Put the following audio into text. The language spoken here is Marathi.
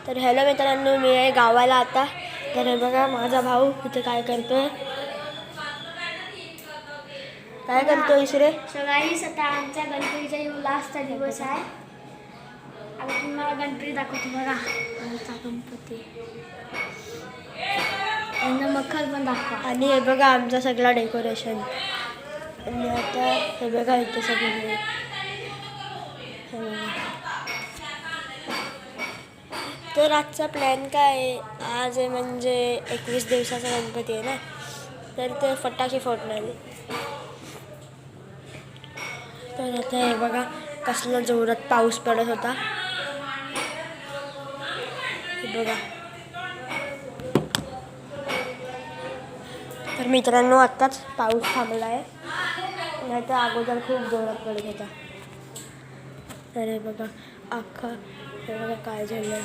तर हॅलो मित्रांनो, मी आहे गावाला आता. तर हे बघा माझा भाऊ इथे काय करतोय. काय करतोयस रे? सगळीच आता आमच्या गणपतीचा लास्टचा दिवस आहे. आता तुम्हाला गणपती दाखवतो बघा. आमचा गणपती आणि मखर पण दाखवा. आणि हे बघा आमचा सगळा डेकोरेशन. आणि आता हे बघा इथे सगळे. तर आजचा प्लॅन काय आहे, आज आहे म्हणजे 21 दिवसाचा गणपती आहे ना, तर ते फटाके फोडणार. तर आता हे बघा कसला जोरात पाऊस पडत होता. हे बघा. तर मित्रांनो आत्ताच पाऊस थांबला आहे, नाही तर अगोदर खूप जोरात पडत होता. तर हे बघा अख्खा, हे बघा काय झालं.